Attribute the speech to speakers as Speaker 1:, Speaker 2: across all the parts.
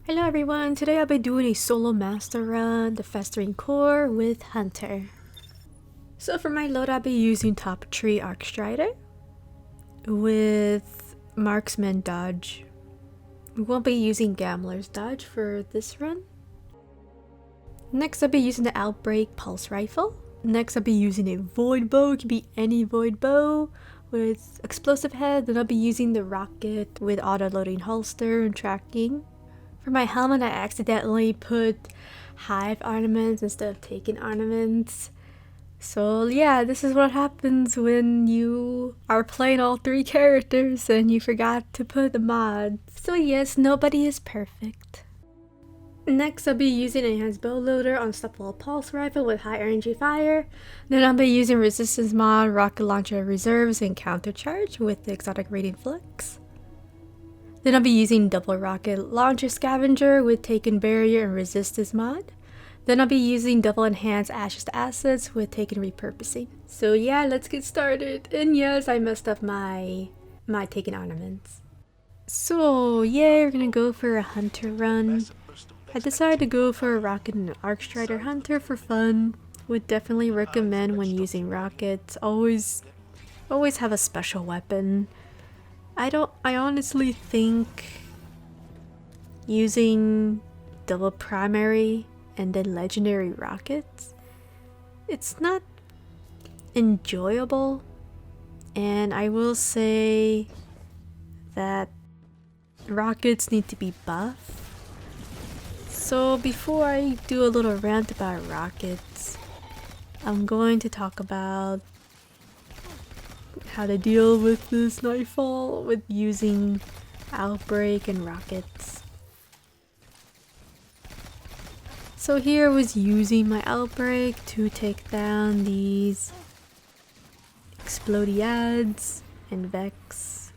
Speaker 1: Hello everyone, today I'll be doing a solo master run, the Festering Core with Hunter. So for my load I'll be using top 3 Arc Strider with Marksman Dodge. We won't be using Gambler's Dodge for this run. Next I'll be using the Outbreak Pulse Rifle. Next I'll be using a Void Bow, it can be any Void Bow with explosive head. Then I'll be using the rocket with auto-loading holster and tracking. For my helmet, I accidentally put Hive Ornaments instead of Taken Armaments. So yeah, this is what happens when you are playing all 3 characters and you forgot to put the mod. So yes, nobody is perfect. Next, I'll be using Enhanced Bow Loader, Unstoppable Pulse Rifle with high energy fire. Then I'll be using Resistance Mod, Rocket Launcher Reserves, and Countercharge with the Exotic Radiant Flex. Then I'll be using Double Rocket Launcher Scavenger with Taken Barrier and Resistance Mod. Then I'll be using Double Enhanced Ashes to Assets with Taken Repurposing. So yeah, let's get started. And yes, I messed up my Taken Ornaments. So yeah, we're gonna go for a Hunter run. I decided to go for a Rocket and an Arc Strider Hunter for fun. Would definitely recommend when using rockets. Always have a special weapon. I honestly think using double primary and then legendary rockets, it's not enjoyable, and I will say that rockets need to be buffed. So before I do a little rant about rockets, I'm going to talk about how to deal with this Nightfall with using Outbreak and rockets. So here I was using my Outbreak to take down these Explodiads and Vex.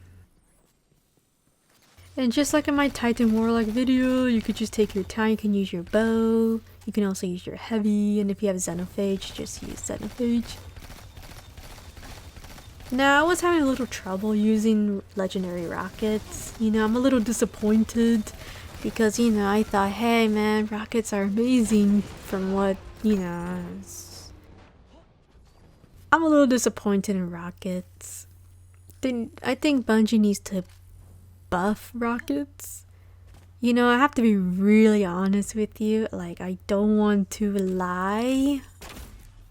Speaker 1: And just like in my Titan Warlock video, you could just take your time, you can use your bow, you can also use your heavy, and if you have Xenophage, just use Xenophage. Now, I was having a little trouble using legendary rockets. You know, I'm a little disappointed because, you know, I thought, hey man, rockets are amazing from what, you know. I'm a little disappointed in rockets. I think Bungie needs to buff rockets. You know, I have to be really honest with you. Like, I don't want to lie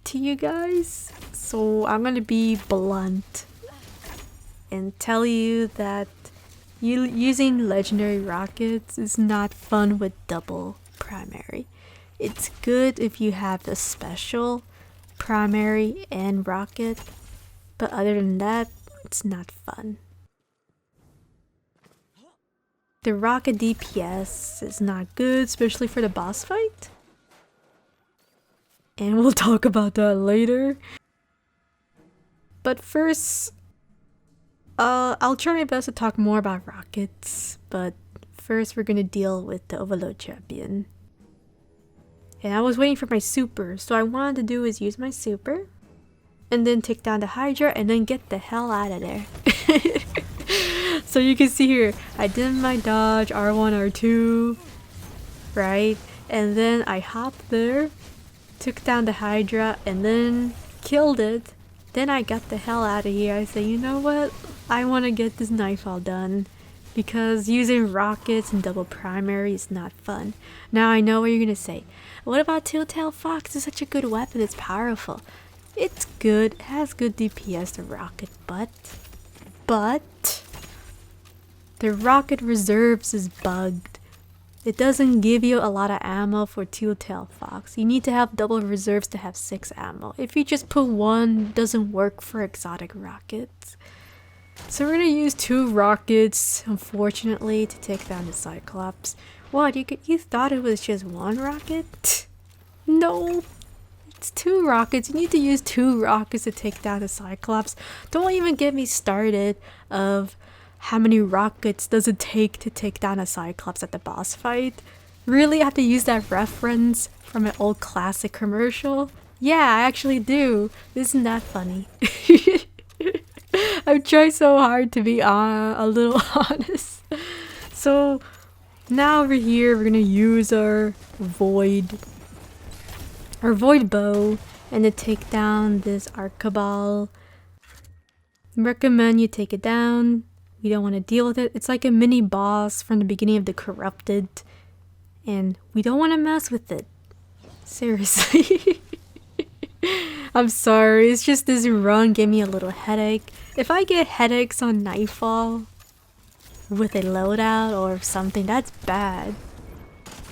Speaker 1: to you guys, so I'm gonna be blunt and tell you that using legendary rockets is not fun with double primary. It's good if you have a special primary and rocket, but other than that, it's not fun. The rocket DPS is not good, especially for the boss fight. And we'll talk about that later. But first, I'll try my best to talk more about rockets. But first, we're gonna deal with the Overload Champion. And I was waiting for my super, so what I wanted to do is use my super, and then take down the Hydra, and then get the hell out of there. So you can see here, I did my dodge, R1, R2, right? And then I hopped there, took down the Hydra, and then killed it. Then I got the hell out of here. I said, you know what? I want to get this Nightfall done because using rockets and double primary is not fun. Now I know what you're gonna say. What about Two-Tailed Fox? It's such a good weapon. It's powerful. It's good. It has good DPS, the rocket, but the rocket reserves is bugged. It doesn't give you a lot of ammo for Two-Tailed Fox. You need to have double reserves to have 6 ammo. If you just put 1, it doesn't work for exotic rockets. So we're gonna use 2 rockets, unfortunately, to take down the Cyclops. What, you thought it was just 1 rocket? No, it's 2 rockets. You need to use 2 rockets to take down the Cyclops. Don't even get me started of how many rockets does it take to take down a Cyclops at the boss fight? Really have to use that reference from an old classic commercial? Yeah, I actually do. Isn't that funny? I've tried so hard to be a little honest. So Now over here, we're gonna use our void bow and to take down this Archibald. Recommend you take it down. We don't want to deal with it. It's like a mini boss from the beginning of the Corrupted, and we don't want to mess with it. Seriously. I'm sorry, it's just this run gave me a little headache. If I get headaches on Nightfall with a loadout or something, that's bad.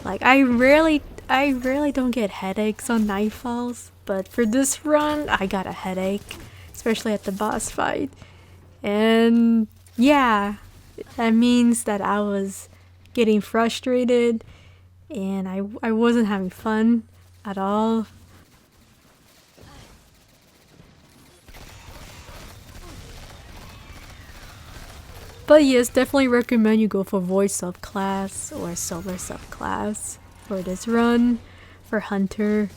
Speaker 1: Like I rarely don't get headaches on Nightfalls, but for this run, I got a headache, especially at the boss fight. And yeah, that means that I was getting frustrated and I wasn't having fun at all. But yes, definitely recommend you go for Void subclass or Solar subclass for this run. For Hunter,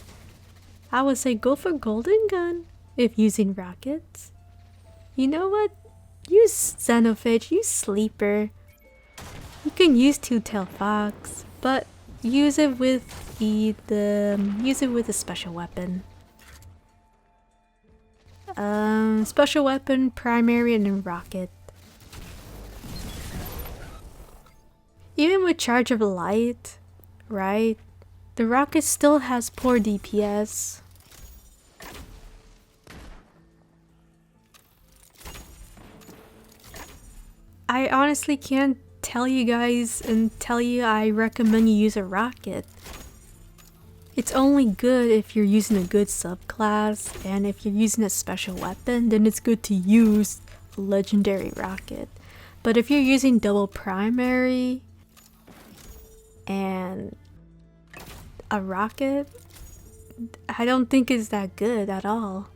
Speaker 1: I would say go for Golden Gun if using rockets. You know what? Use Xenophage, use Sleeper. You can use Two-Tailed Fox, but use it with a special weapon. Special weapon, primary, and then rocket. Even with Charge of Light, right? The rocket still has poor DPS. I honestly can't tell you guys and tell you I recommend you use a rocket. It's only good if you're using a good subclass, and if you're using a special weapon, then it's good to use a legendary rocket. But if you're using double primary and a rocket, I don't think it's that good at all.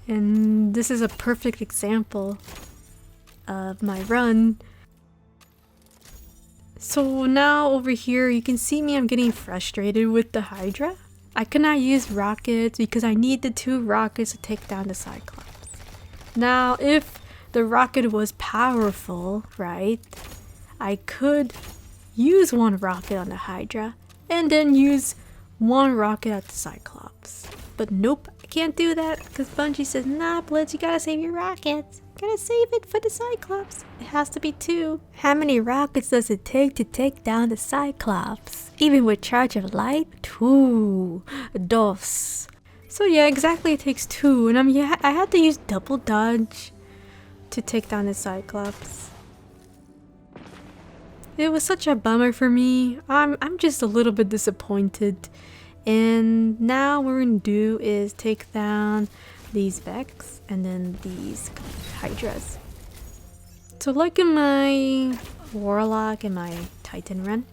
Speaker 1: And this is a perfect example of my run. So now over here you can see me, I'm getting frustrated with the Hydra. I cannot use rockets because I need the 2 rockets to take down the Cyclops. Now if the rocket was powerful, right, I could use 1 rocket on the Hydra and then use 1 rocket at the Cyclops. But nope, I can't do that because Bungie says, nah Blitz, you gotta save your rockets. Gotta save it for the Cyclops. It has to be 2. How many rockets does it take to take down the Cyclops? Even with Charge of Light? 2. Dos. So yeah, exactly, it takes 2. And I had to use double dodge to take down the Cyclops. It was such a bummer for me. I'm just a little bit disappointed. And now what we're gonna do is take down these Vex and then these Hydras. So like in my Warlock and my Titan run,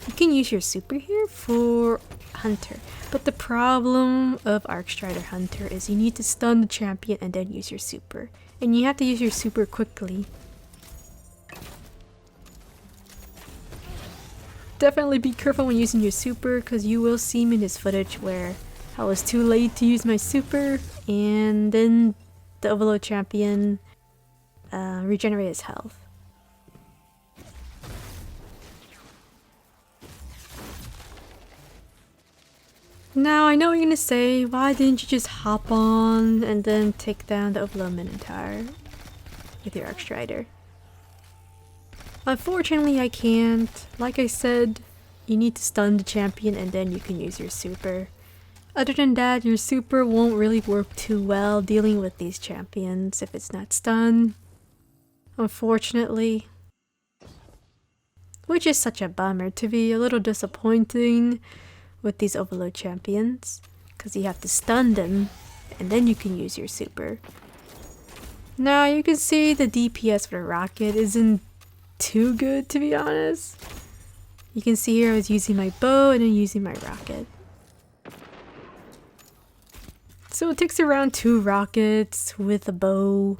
Speaker 1: you can use your super here for Hunter. But the problem of Arcstrider Hunter is you need to stun the champion and then use your super. And you have to use your super quickly. Definitely be careful when using your super, because you will see me in this footage where I was too late to use my super and then the Overload champion regenerated his health. Now I know what you're gonna say, why didn't you just hop on and then take down the Overload Minotaur with your Arcstrider? Unfortunately, I can't. Like I said, you need to stun the champion and then you can use your super. Other than that, your super won't really work too well dealing with these champions if it's not stunned. Unfortunately. Which is such a bummer, to be a little disappointing with these Overload champions. Because you have to stun them and then you can use your super. Now you can see the DPS for the rocket isn't too good, to be honest. You can see here I was using my bow and then using my rocket. So it takes around 2 rockets with a bow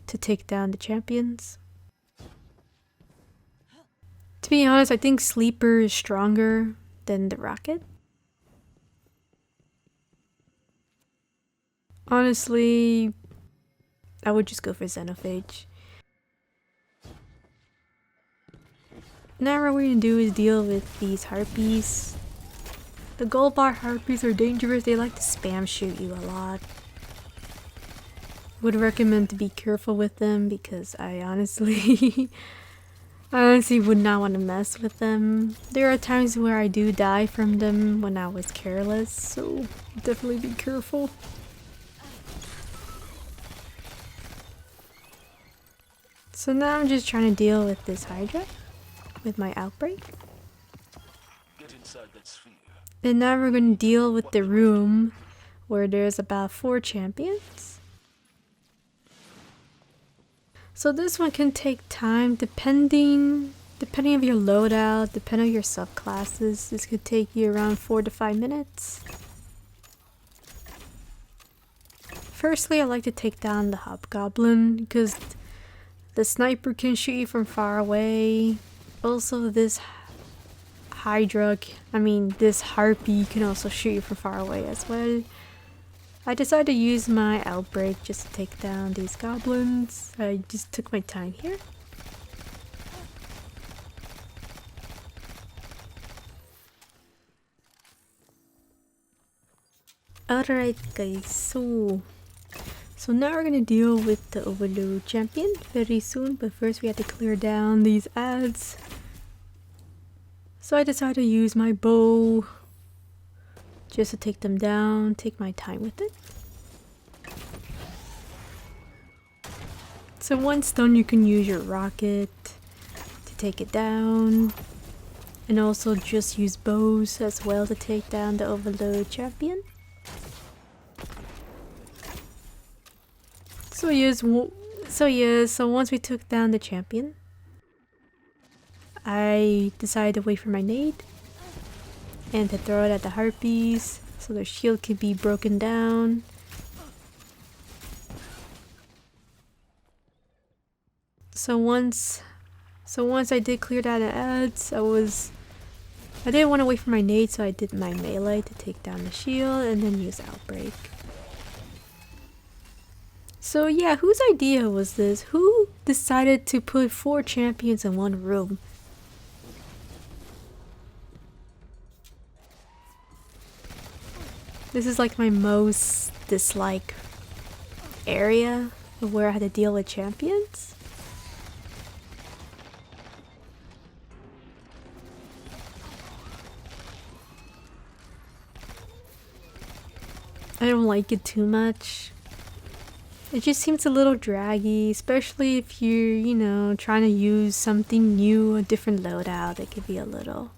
Speaker 1: to take down the champions. To be honest, I think Sleeper is stronger than the rocket. Honestly, I would just go for Xenophage. Now what we're gonna do is deal with these harpies. The gold bar harpies are dangerous. They like to spam shoot you a lot. Would recommend to be careful with them because I honestly would not want to mess with them. There are times where I do die from them when I was careless, so definitely be careful. So now I'm just trying to deal with this Hydra with my Outbreak.
Speaker 2: Get inside that sphere.
Speaker 1: And now we're going to deal with the room where there's about 4 champions. So this one can take time depending on your loadout, depending on your subclasses. This could take you around 4 to 5 minutes. Firstly, I like to take down the Hobgoblin because the sniper can shoot you from far away. Also, this this Harpy can also shoot you from far away as well. I decided to use my Outbreak just to take down these goblins. I just took my time here. Alright guys, so now we're gonna deal with the Overload champion very soon, but first we have to clear down these ads. So I decided to use my bow just to take them down, take my time with it. So once done, you can use your rocket to take it down, and also just use bows as well to take down the Overload champion. So once we took down the champion, I decided to wait for my nade and to throw it at the harpies so their shield could be broken down. So once I did clear down the ads, I didn't want to wait for my nade, so I did my melee to take down the shield and then use Outbreak. So yeah, whose idea was this? Who decided to put 4 champions in one room? This is like my most disliked area of where I had to deal with champions. I don't like it too much. It just seems a little draggy, especially if you're, you know, trying to use something new, a different loadout. It could be a little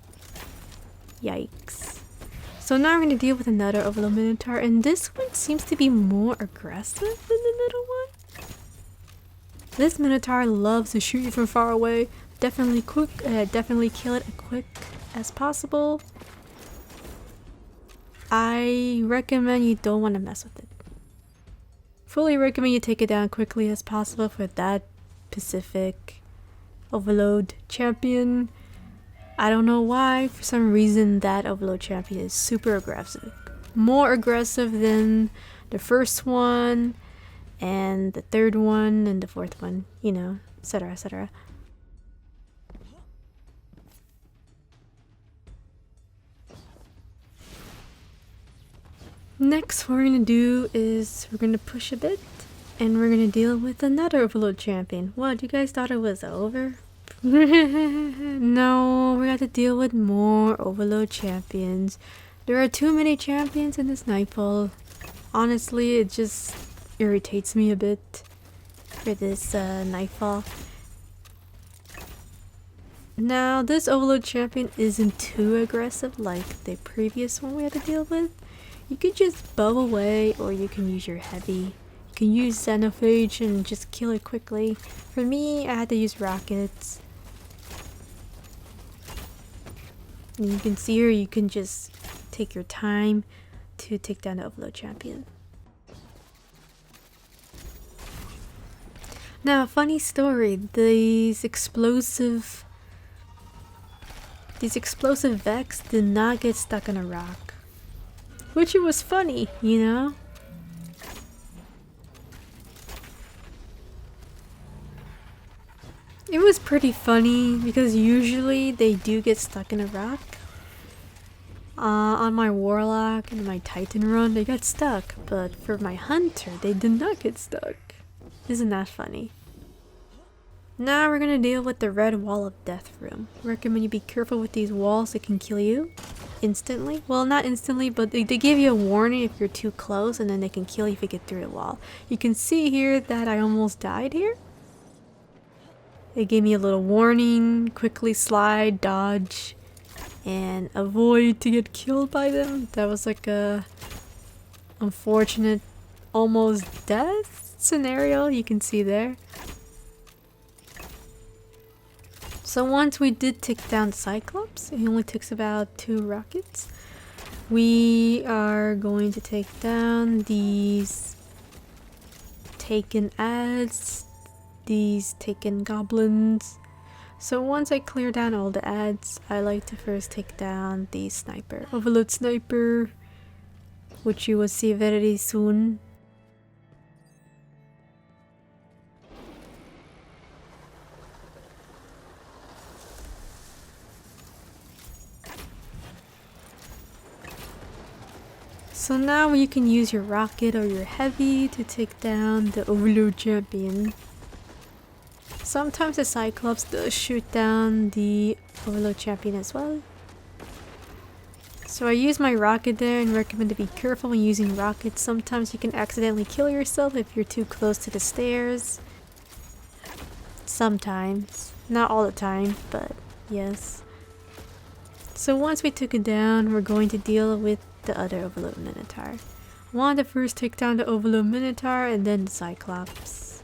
Speaker 1: yikes. So now we're going to deal with another Overload Minotaur, and this one seems to be more aggressive than the middle one. This Minotaur loves to shoot you from far away. Definitely kill it as quick as possible. I recommend you don't want to mess with it. Fully recommend you take it down quickly as possible for that specific Overload champion. I don't know why, for some reason that Overload champion is super aggressive. More aggressive than the first one, and the third one, and the fourth one, you know, etc, etc. Next, what we're gonna do is we're gonna push a bit, and we're gonna deal with another Overload champion. What, you guys thought it was over? No, we have to deal with more Overload champions. There are too many champions in this Nightfall. Honestly, it just irritates me a bit for this Nightfall. Now, this Overload champion isn't too aggressive like the previous one we had to deal with. You could just bow away, or you can use your heavy. You can use Xenophage and just kill it quickly. For me, I had to use rockets. And you can see here, you can just take your time to take down the Overload champion. Now, funny story, these explosive Vex did not get stuck on a rock. Which it was funny, you know? It was pretty funny because usually they do get stuck in a rock. On my Warlock and my Titan run, they got stuck, but for my Hunter, they did not get stuck. Isn't that funny? Now we're gonna deal with the red wall of death room. Recommend you be careful with these walls, it can kill you instantly. Well, not instantly, but they give you a warning if you're too close, and then they can kill you if you get through the wall. You can see here that I almost died here. It gave me a little warning, quickly slide, dodge, and avoid to get killed by them. That was like a unfortunate almost death scenario you can see there. So once we did take down Cyclops, it only takes about 2 rockets. We are going to take down these Taken ads, these Taken goblins. So once I clear down all the ads, I like to first take down the sniper. Overload sniper, which you will see very soon. So now you can use your rocket or your heavy to take down the Overload champion. Sometimes the Cyclops does shoot down the Overload champion as well. So I use my rocket there and recommend to be careful when using rockets. Sometimes you can accidentally kill yourself if you're too close to the stairs. Sometimes. Not all the time, but yes. So once we took it down, we're going to deal with the other Overload Minotaur. I wanted to first take down the Overload Minotaur and then the Cyclops.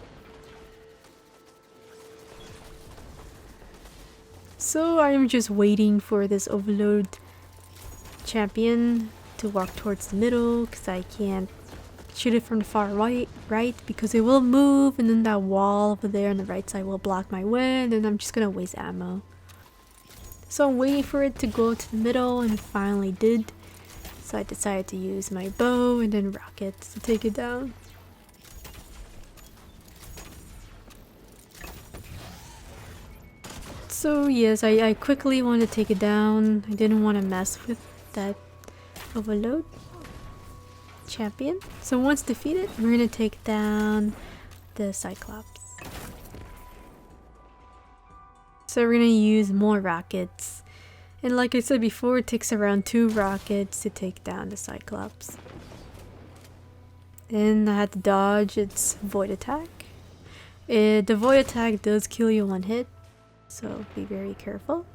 Speaker 1: So I am just waiting for this Overload champion to walk towards the middle because I can't shoot it from the far right because it will move, and then that wall over there on the right side will block my way, and then I'm just gonna waste ammo. So I'm waiting for it to go to the middle, and it finally did. So I decided to use my bow and then rockets to take it down. So yes, I quickly wanted to take it down. I didn't want to mess with that Overload champion. So once defeated, we're gonna take down the Cyclops. So we're gonna use more rockets. And like I said before, it takes around 2 rockets to take down the Cyclops. And I had to dodge its void attack. The void attack does kill you one hit, so be very careful.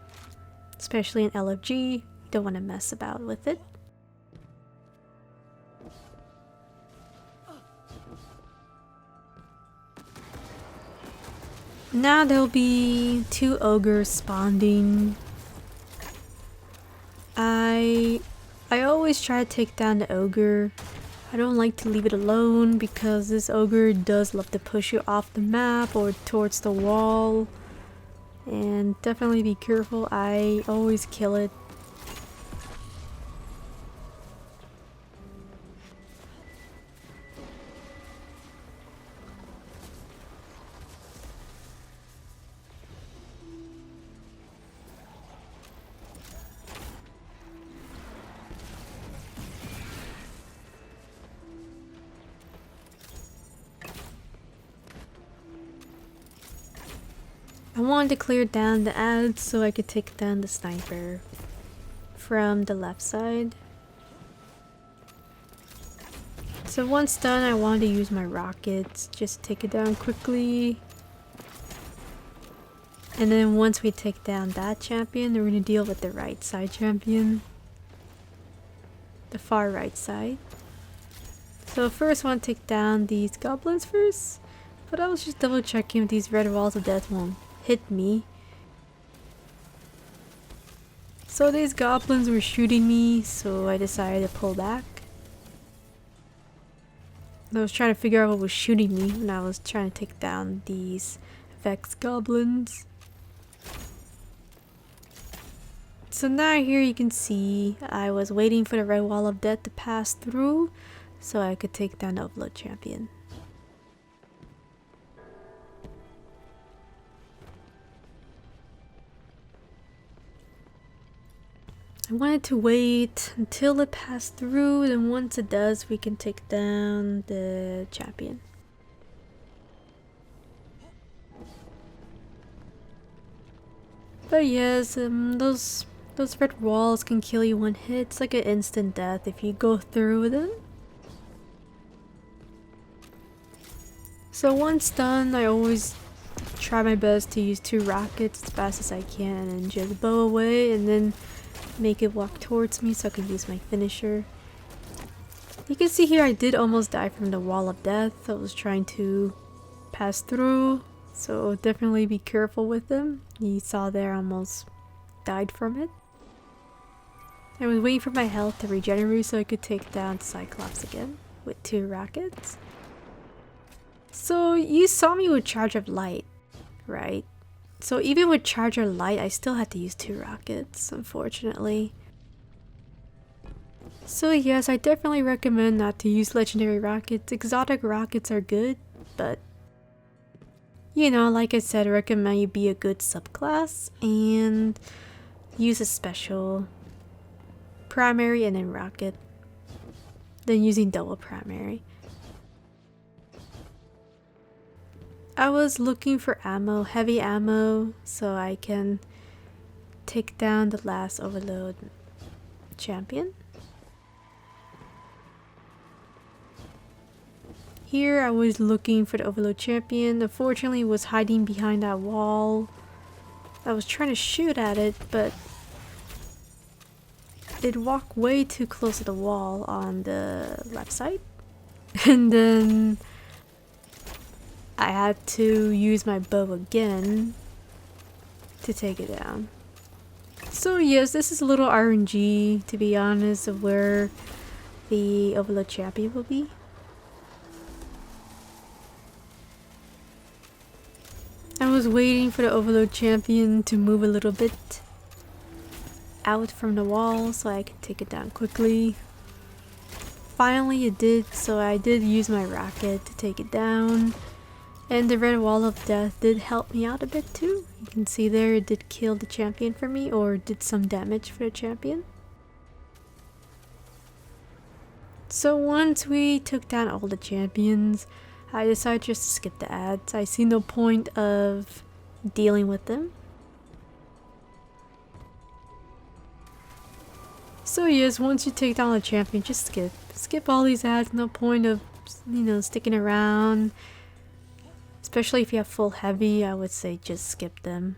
Speaker 1: Especially in LFG, you don't want to mess about with it. Now there'll be 2 ogres spawning. I always try to take down the ogre. I don't like to leave it alone because this ogre does love to push you off the map or towards the wall. And definitely be careful, I always kill it. I wanted to clear down the ads so I could take down the sniper from the left side. So once done, I wanted to use my rockets just to take it down quickly. And then once we take down that champion, we're going to deal with the right side champion. The far right side. So first I want to take down these goblins first. But I was just double checking if these red walls of death won't hit me. So these goblins were shooting me, so I decided to pull back. I was trying to figure out what was shooting me when I was trying to take down these Vex goblins. So now here you can see I was waiting for the red wall of death to pass through so I could take down the Overload champion. I wanted to wait until it passed through, and once it does, we can take down the champion. But yes, those red walls can kill you one hit. It's like an instant death if you go through them. So once done, I always try my best to use 2 rockets as fast as I can and just bow away and then make it walk towards me so I can use my finisher. You can see here I did almost die from the wall of death. I was trying to pass through, so definitely be careful with them. You saw there I almost died from it. I was waiting for my health to regenerate so I could take down Cyclops again with 2 rockets. So you saw me with Charge of Light, right? So even with Charge of Light, I still had to use 2 rockets, unfortunately. So yes, I definitely recommend not to use legendary rockets. Exotic rockets are good, but you know, like I said, I recommend you be a good subclass and use a special primary and then rocket, then using double primary. I was looking for ammo, heavy ammo, so I can take down the last Overload champion. Here I was looking for the Overload champion. Unfortunately, it was hiding behind that wall. I was trying to shoot at it, but it walked way too close to the wall on the left side. And then I had to use my bow again to take it down. So yes, this is a little RNG, to be honest, of where the Overload champion will be. I was waiting for the Overload champion to move a little bit out from the wall so I could take it down quickly. Finally it did, so I did use my rocket to take it down. And the red wall of death did help me out a bit too. You can see there it did kill the champion for me, or did some damage for the champion. So once we took down all the champions, I decided just to skip the ads. I see no point of dealing with them. So yes, once you take down a champion, just skip. Skip all these ads, no point of, you know, sticking around. Especially if you have full heavy, I would say just skip them.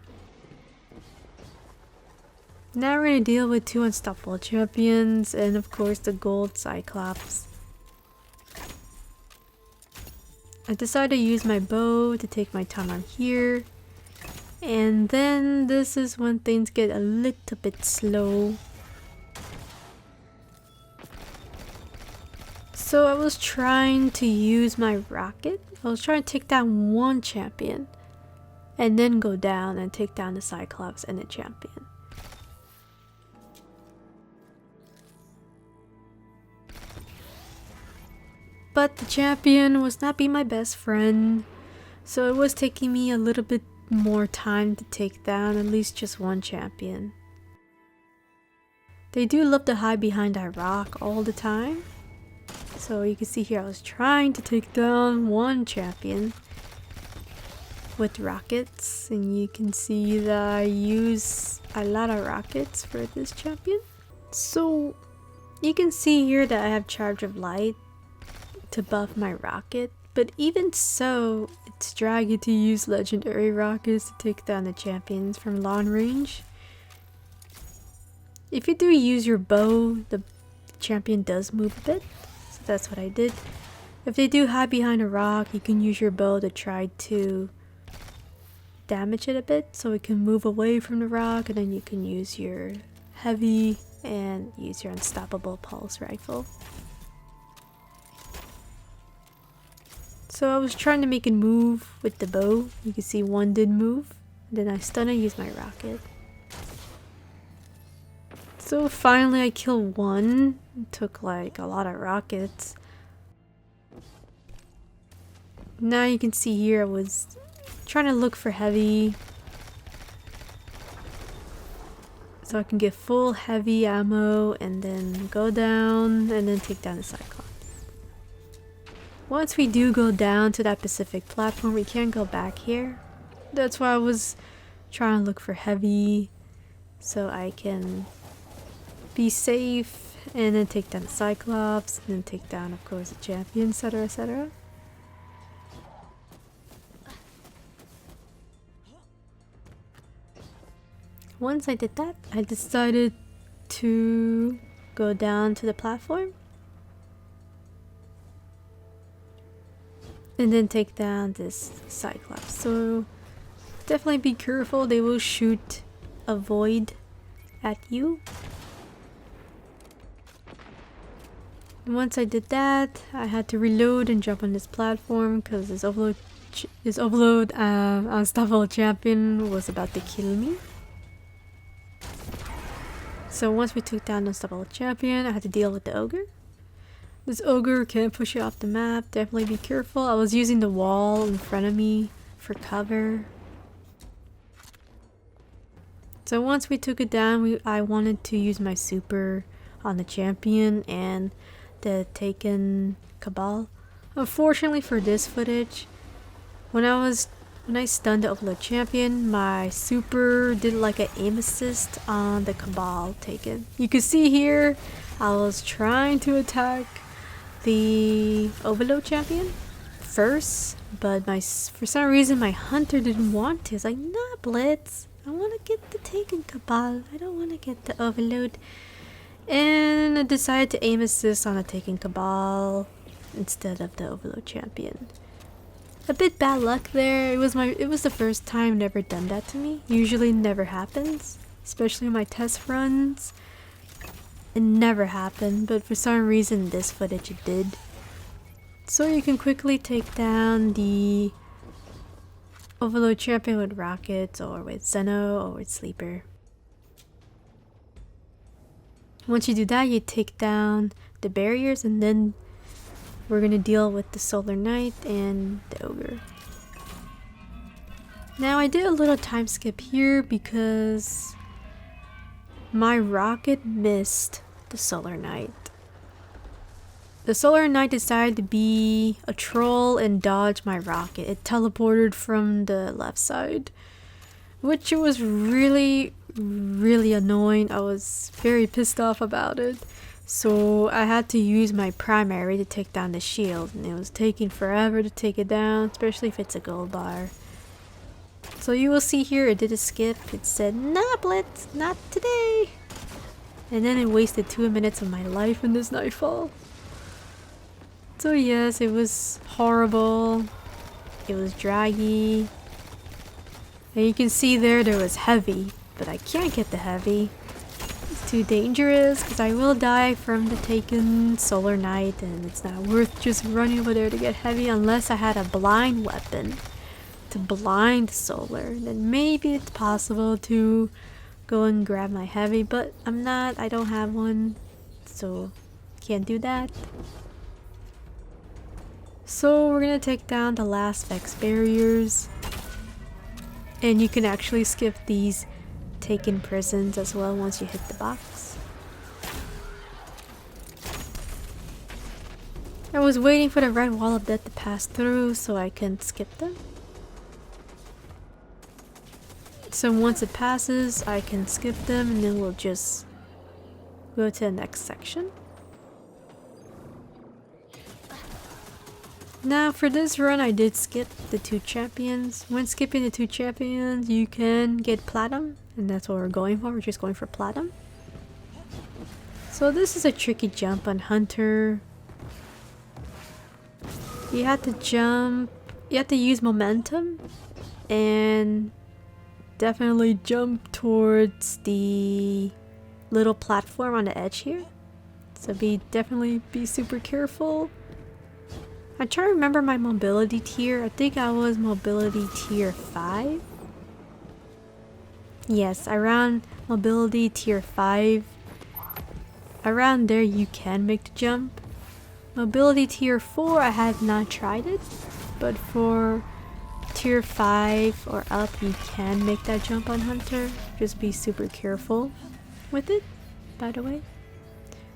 Speaker 1: Now we're gonna deal with 2 unstoppable champions and of course the gold cyclops. I decided to use my bow to take my time on here. And then this is when things get a little bit slow. So I was trying to use my rocket. I was trying to take down 1 champion and then go down and take down the Cyclops and the champion. But the champion was not being my best friend, so it was taking me a little bit more time to take down at least just 1 champion. They do love to hide behind that rock all the time. So you can see here I was trying to take down 1 champion with rockets, and you can see that I use a lot of rockets for this champion. So you can see here that I have Charge of Light to buff my rocket, but even so, it's draggy to use legendary rockets to take down the champions from long range. If you do use your bow, the champion does move a bit. That's what I did. If they do hide behind a rock, you can use your bow to try to damage it a bit so it can move away from the rock, and then you can use your heavy and use your unstoppable pulse rifle. So I was trying to make it move with the bow. You can see 1 did move. Then I stun and use my rocket. So finally I killed 1. It took like a lot of rockets. Now you can see here I was trying to look for heavy. so I can get full heavy ammo and then go down and then take down the cyclops. Once we do go down to that Pacific platform, we can't go back here. That's why I was trying to look for heavy so I can be safe and then take down the cyclops and then take down, of course, the champion, etc, etc. Once I did that, I decided to go down to the platform and then take down this cyclops. So definitely be careful, they will shoot a void at you. And once I did that, I had to reload and jump on this platform because this overload unstoppable champion was about to kill me. So once we took down the unstoppable champion, I had to deal with the ogre. This ogre can push you off the map, definitely be careful. I was using the wall in front of me for cover. So once we took it down, I wanted to use my super on the champion and the Taken Cabal. Unfortunately for this footage, when I stunned the overload champion, my super did like an aim assist on the Cabal Taken. You can see here, I was trying to attack the overload champion first, but for some reason my hunter didn't want to. It's like, nah, Blitz, I want to get the Taken Cabal, I don't want to get the overload. And I decided to aim assist on the Taken Cabal instead of the overload champion. A bit bad luck there. It was the first time never done that to me. Usually never happens, especially in my test runs. It never happened, but for some reason this footage it did. So you can quickly take down the overload champion with rockets or with Zeno or with sleeper. Once you do that, you take down the barriers and then we're gonna deal with the Solar Knight and the ogre. Now I did a little time skip here because my rocket missed the Solar Knight. The Solar Knight decided to be a troll and dodge my rocket. It teleported from the left side, which was really annoying. I was very pissed off about it. So I had to use my primary to take down the shield, and it was taking forever to take it down, especially if it's a gold bar. So you will see here it did a skip. It said, nah, Blitz, not today. And then it wasted 2 minutes of my life in this Nightfall. So yes, it was horrible. It was draggy. And you can see there was heavy, but I can't get the heavy. It's too dangerous because I will die from the Taken Solar Knight, and it's not worth just running over there to get heavy unless I had a blind weapon to blind Solar. Then maybe it's possible to go and grab my heavy, but I don't have one, so can't do that. So we're gonna take down the last Vex barriers, and you can actually skip these Taken prisons as well once you hit the box. I was waiting for the red wall of death to pass through so I can skip them. So once it passes, I can skip them and then we'll just go to the next section. Now for this run I did skip the 2 champions. When skipping the 2 champions you can get platinum, and that's what we're going for. We're just going for platinum. So this is a tricky jump on Hunter. You have to jump, you have to use momentum and definitely jump towards the little platform on the edge here. So definitely be super careful. I try to remember my mobility tier. I think I was mobility tier 5. Yes, around mobility tier 5. Around there you can make the jump. Mobility tier 4 I have not tried it, but for tier 5 or up you can make that jump on Hunter. Just be super careful. with it, by the way.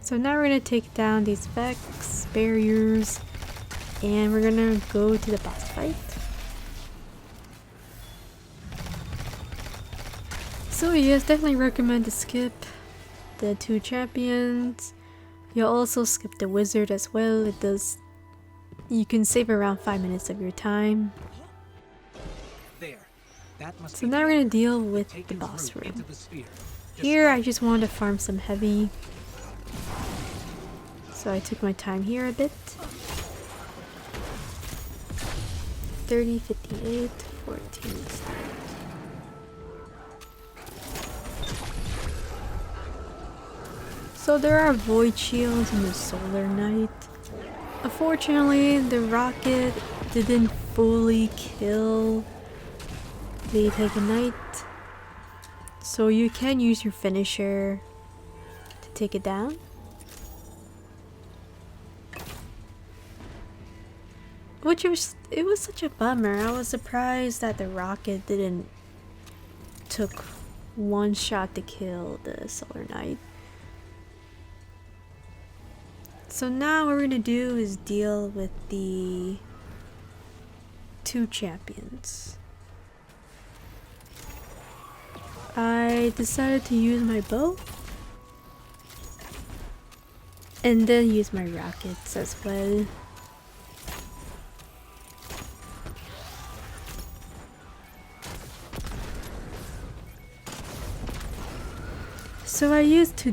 Speaker 1: So now we're gonna take down these Vex barriers and we're gonna go to the boss fight. So yes, definitely recommend to skip the 2 champions. You'll also skip the wizard as well. It does, you can save around 5 minutes of your time. So now we're gonna deal with the boss room. Here I just wanted to farm some heavy, so I took my time here a bit. 30, 58, 14 start. So there are void shields in the Solar Knight. Unfortunately, the rocket didn't fully kill the Taken Knight, so you can use your finisher to take it down. It was such a bummer. I was surprised that the rocket didn't took 1 shot to kill the Solar Knight. So now what we're gonna do is deal with the 2 champions. I decided to use my bow and then use my rockets as well. So I used 2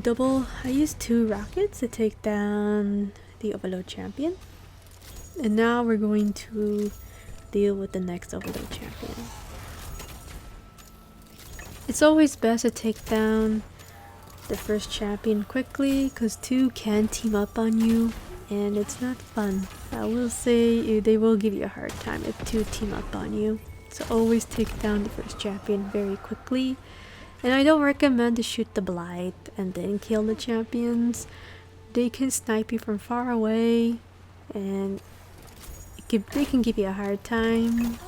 Speaker 1: rockets to take down the Overload champion. And now we're going to deal with the next Overload champion. It's always best to take down the first champion quickly, because 2 can team up on you and it's not fun. I will say they will give you a hard time if 2 team up on you. So always take down the first champion very quickly. And I don't recommend to shoot the Blight and then kill the champions. They can snipe you from far away and they can give you a hard time.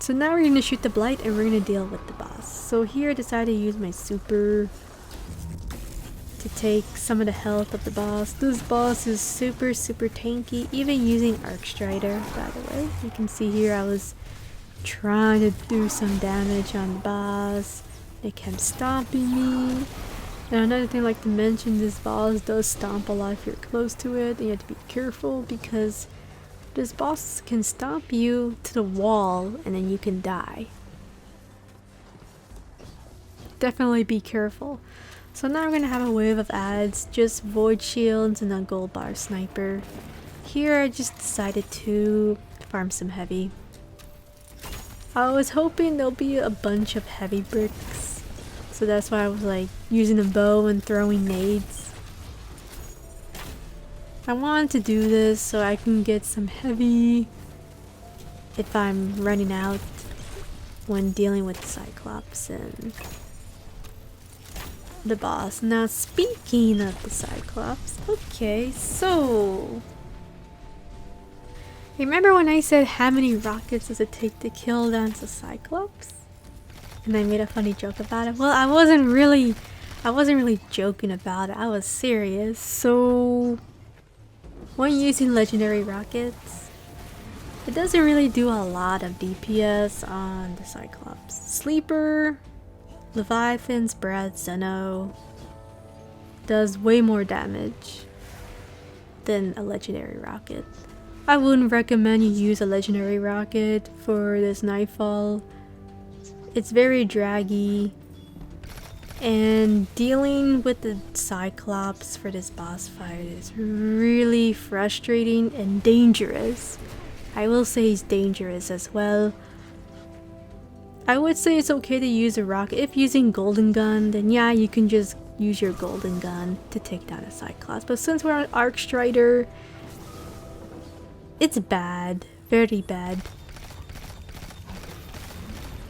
Speaker 1: So now we're going to shoot the Blight and we're going to deal with the boss. So here I decided to use my super to take some of the health of the boss. This boss is super tanky, even using Arc Strider, by the way. You can see here I was trying to do some damage on the boss. They kept stomping me. Now another thing I'd like to mention, this boss does stomp a lot if you're close to it, and you have to be careful because this boss can stomp you to the wall and then you can die. Definitely be careful. So now we're gonna have a wave of ads, just void shields and a gold bar sniper. Here I just decided to farm some heavy. I was hoping there'll be a bunch of heavy bricks, so that's why I was like using a bow and throwing nades. I wanted to do this so I can get some heavy if I'm running out when dealing with the Cyclops and the boss. Now speaking of the Cyclops, okay, so remember when I said how many rockets does it take to kill down the Cyclops? And I made a funny joke about it. Well, I wasn't really joking about it. I was serious. So when using legendary rockets, it doesn't really do a lot of DPS on the Cyclops. Sleeper, Leviathan's Breath, Zeno does way more damage than a legendary rocket. I wouldn't recommend you use a legendary rocket for this Nightfall. It's very draggy, and dealing with the Cyclops for this boss fight is really frustrating and dangerous. I will say he's dangerous as well. I would say it's okay to use a rocket. If using Golden Gun, then yeah, you can just use your Golden Gun to take down a Cyclops. But since we're on Arc Strider, it's bad, very bad.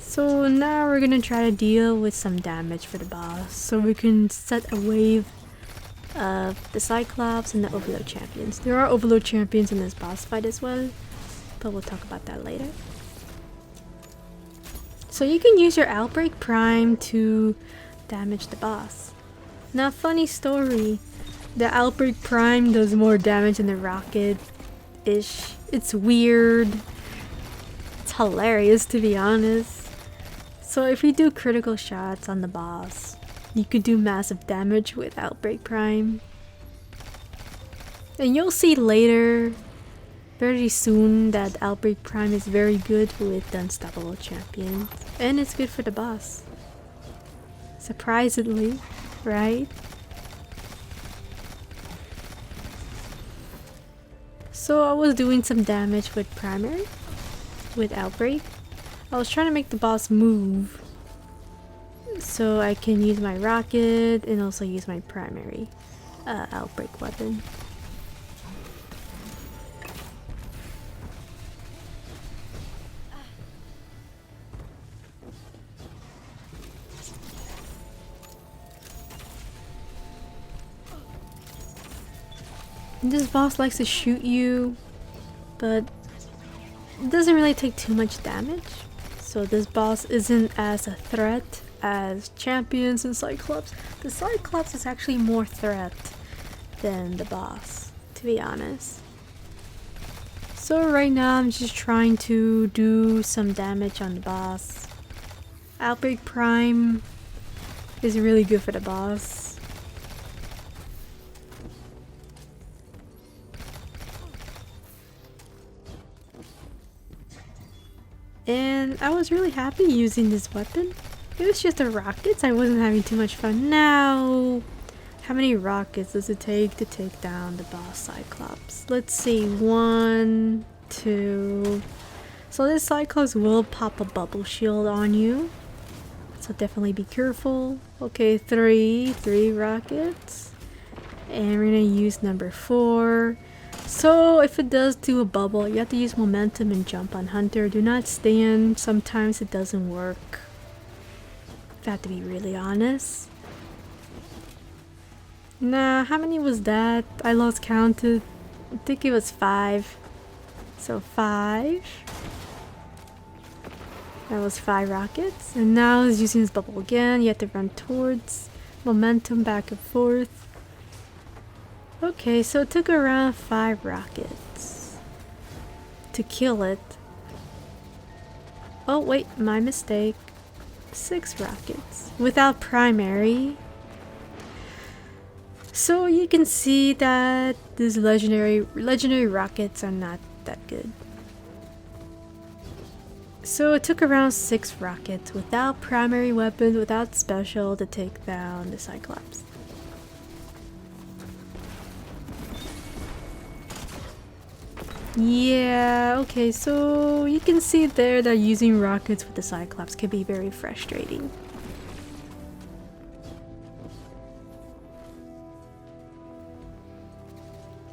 Speaker 1: So now we're gonna try to deal with some damage for the boss, so we can set a wave of the Cyclops and the Overload champions. There are Overload champions in this boss fight as well, but we'll talk about that later. So you can use your Outbreak Prime to damage the boss. Now, funny story, the Outbreak Prime does more damage than the rocket-ish. It's weird. It's hilarious, to be honest. So if you do critical shots on the boss, you could do massive damage with Outbreak Prime. And you'll see later, very soon, that Outbreak Prime is very good with the Unstoppable Champions. And it's good for the boss. Surprisingly, right? So I was doing some damage with primary, with Outbreak. I was trying to make the boss move so I can use my rocket and also use my primary Outbreak weapon. This boss likes to shoot you, but it doesn't really take too much damage. So this boss isn't as a threat as champions and cyclops. The cyclops is actually more threat than the boss, to be honest. So right now I'm just trying to do some damage on the boss. Outbreak Prime is really good for the boss. And I was really happy using this weapon. It was just the rockets, I wasn't having too much fun. Now, how many rockets does it take to take down the boss Cyclops? Let's see, 1, 2. So this Cyclops will pop a bubble shield on you. So definitely be careful. Okay, 3 rockets. And we're gonna use number 4. So if it does do a bubble, you have to use momentum and jump on Hunter. Do not stand. Sometimes it doesn't work. I have to be really honest. Nah, how many was that? I lost counted. I think it was 5. So 5. That was 5 rockets. And now it's using this bubble again. You have to run towards momentum back and forth. Okay, so it took around 5 rockets to kill it. Oh wait, my mistake. 6 rockets without primary. So you can see that these legendary rockets are not that good. So it took around 6 rockets without primary weapons, without special, to take down the Cyclops. Yeah, okay, so you can see there that using rockets with the Cyclops can be very frustrating.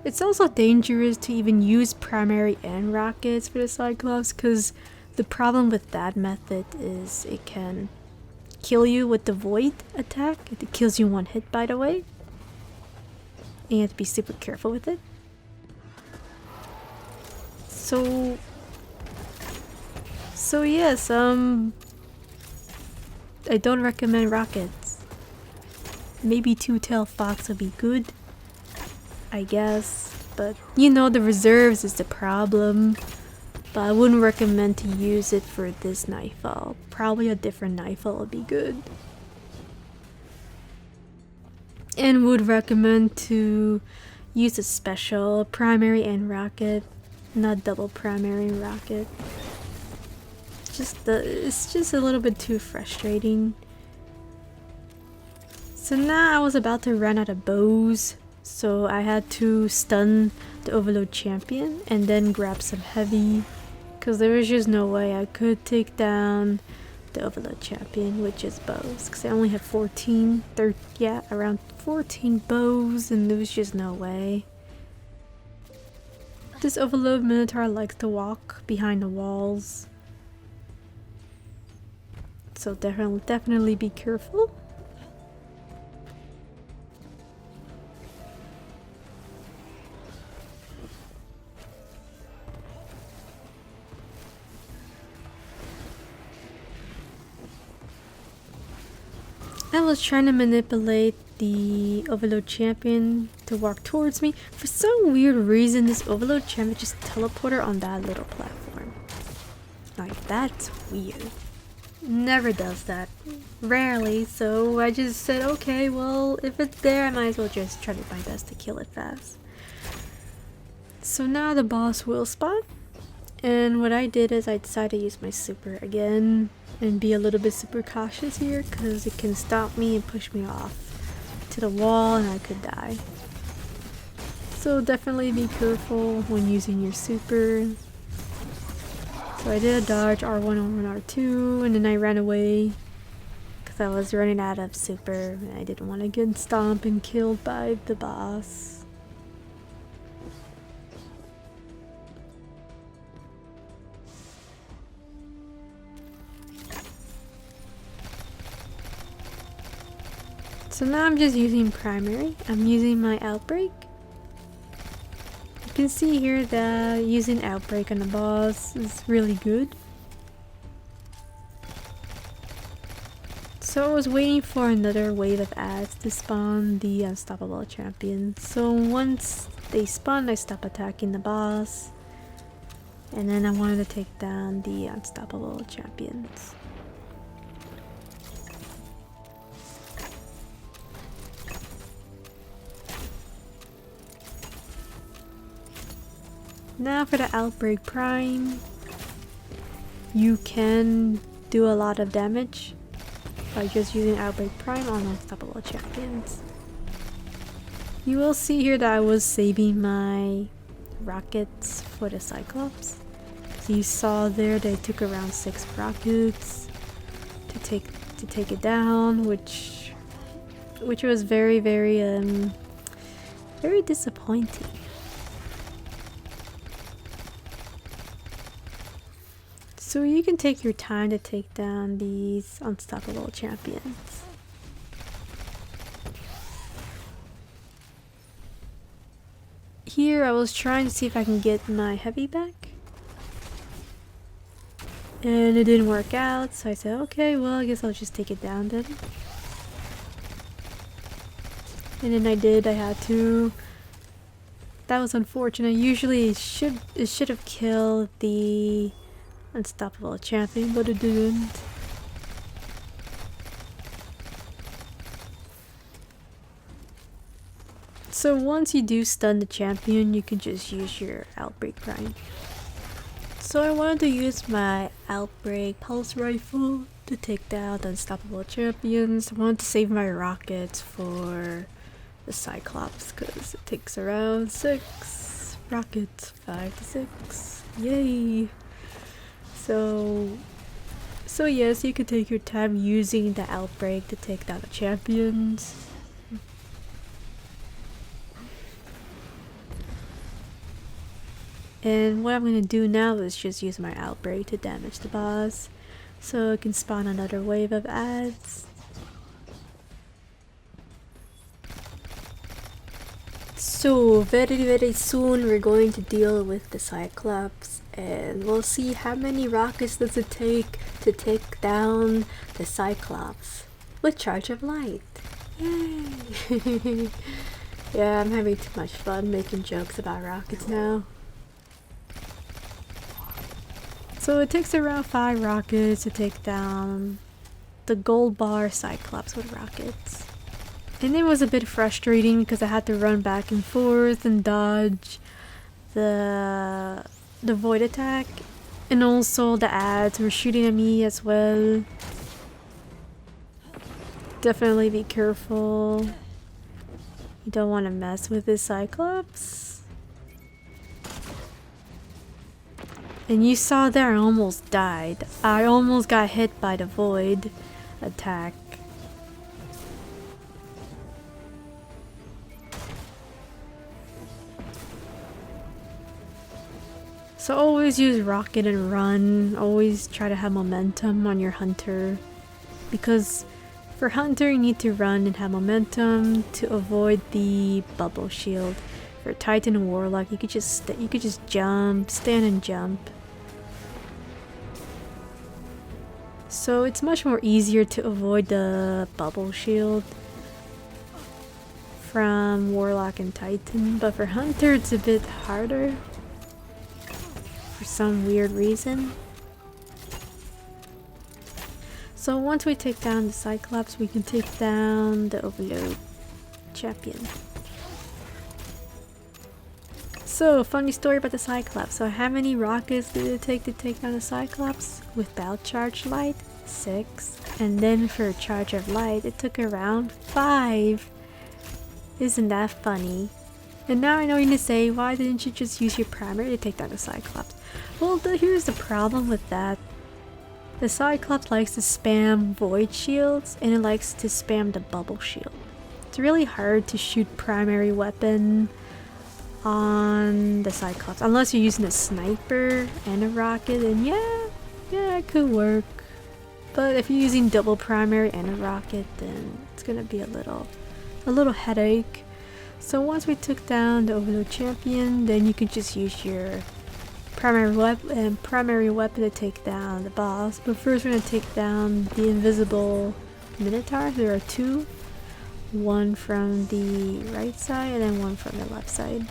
Speaker 1: It's also dangerous to even use primary and rockets for the Cyclops, because the problem with that method is it can kill you with the void attack. It kills you in 1 hit, by the way. And you have to be super careful with it. So yes, I don't recommend rockets. Maybe Two-Tailed Fox would be good, I guess, but you know, the reserves is the problem. But I wouldn't recommend to use it for this Nightfall. Probably a different Nightfall would be good. And would recommend to use a special primary and rocket. Not double primary rocket. It's just a little bit too frustrating. So now I was about to run out of bows, so I had to stun the Overload champion and then grab some heavy, because there was just no way I could take down the Overload champion with just bows, because I only have 14, around 14 bows, and there was just no way. This Overload Minotaur likes to walk behind the walls, so definitely be careful. I was trying to manipulate the Overload Champion to walk towards me. For some weird reason, this Overload Champion just teleported on that little platform. Like, that's weird. Never does that. Rarely, so I just said, okay, well, if it's there, I might as well just try my best to kill it fast. So now the boss will spawn. And what I did is I decided to use my super again and be a little bit super cautious here because it can stop me and push me off to the wall and I could die. So definitely be careful when using your super. So I did a dodge R1 on R2 and then I ran away because I was running out of super and I didn't want to get stomped and killed by the boss. So now I'm just using primary. I'm using my Outbreak. You can see here that using Outbreak on the boss is really good. So I was waiting for another wave of ads to spawn the unstoppable champions. So once they spawn, I stop attacking the boss. And then I wanted to take down the unstoppable champions. Now for the Outbreak Prime, you can do a lot of damage by just using Outbreak Prime on unstoppable champions. You will see here that I was saving my rockets for the cyclops. So you saw there they took around 6 rockets to take it down, which was very disappointing. So you can take your time to take down these unstoppable champions. Here I was trying to see if I can get my heavy back. And it didn't work out, so I said, okay, well I guess I'll just take it down then. And then I did, I had to. That was unfortunate. Usually it should have killed the unstoppable champion, but it didn't. So once you do stun the champion, you can just use your Outbreak Prime. So I wanted to use my Outbreak pulse rifle to take down the unstoppable champions. I wanted to save my rockets for the cyclops because it takes around 6 rockets, 5 to 6. Yay! So yes, you can take your time using the Outbreak to take down the champions. And what I'm going to do now is just use my Outbreak to damage the boss, so it can spawn another wave of ads. So very soon we're going to deal with the Cyclops, and we'll see how many rockets does it take to take down the Cyclops with Charge of Light. Yay! Yeah, I'm having too much fun making jokes about rockets now. So it takes around 5 rockets to take down the gold bar Cyclops with rockets. And it was a bit frustrating because I had to run back and forth and dodge the void attack. And also the ads were shooting at me as well. Definitely be careful. You don't want to mess with this Cyclops. And you saw there I almost died. I almost got hit by the void attack. So always use rocket and run. Always try to have momentum on your hunter. Because for hunter you need to run and have momentum to avoid the bubble shield. For Titan and Warlock you could just jump, stand and jump. So it's much more easier to avoid the bubble shield from Warlock and Titan, but for Hunter it's a bit harder for some weird reason. So once we take down the Cyclops, we can take down the Overload champion. So, funny story about the Cyclops. So how many rockets did it take to take down the Cyclops? Without charge light, 6. And then for charge of light, it took around 5. Isn't that funny? And now I know you're gonna say, why didn't you just use your primary to take down the Cyclops? Well, here's the problem with that. The Cyclops likes to spam void shields, and it likes to spam the bubble shield. It's really hard to shoot primary weapon on the Cyclops unless you're using a sniper and a rocket, and yeah, it could work. But if you're using double primary and a rocket, then it's gonna be a little headache. So once we took down the Overload champion, then you can just use your primary weapon to take down the boss. But first we're gonna take down the invisible Minotaur. There are 2. One from the right side and then one from the left side.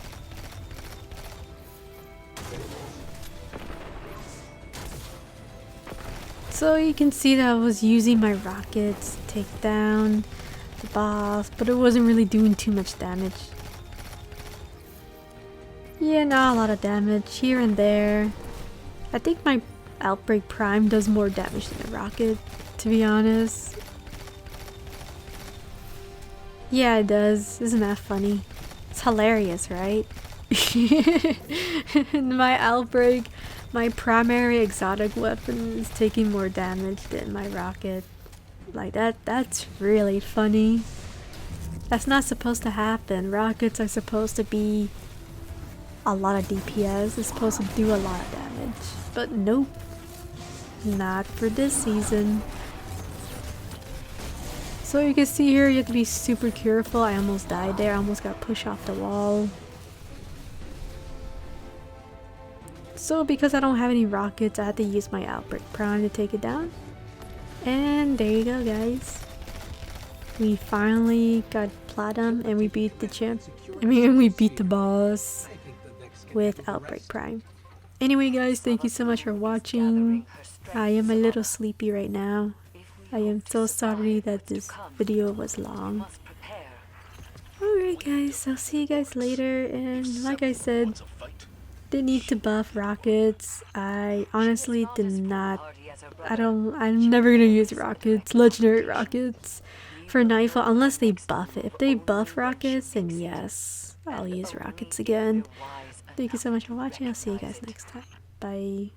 Speaker 1: So you can see that I was using my rockets to take down the boss, but it wasn't really doing too much damage. Yeah, not a lot of damage here and there. I think my Outbreak Prime does more damage than a rocket, to be honest. Yeah, it does. Isn't that funny? It's hilarious, right? My Outbreak, my primary exotic weapon is taking more damage than my rocket. Like that's really funny. That's not supposed to happen. Rockets are supposed to be a lot of DPS. It's supposed to do a lot of damage. But nope. Not for this season. So you can see here, you have to be super careful. I almost died there. I almost got pushed off the wall. So because I don't have any rockets, I had to use my Outbreak Prime to take it down. And there you go, guys. We finally got Platinum and we beat the we beat the boss with Outbreak Prime. Anyway guys, thank you so much for watching. I am a little sleepy right now. I am so sorry that this video was long. Alright guys, I'll see you guys later, and like I said, didn't need to buff rockets. I honestly did not. I'm never gonna use rockets, legendary rockets, for Nightfall unless they buff it. If they buff rockets, then yes, I'll use rockets again. Thank you so much for watching. I'll see you guys next time. Bye.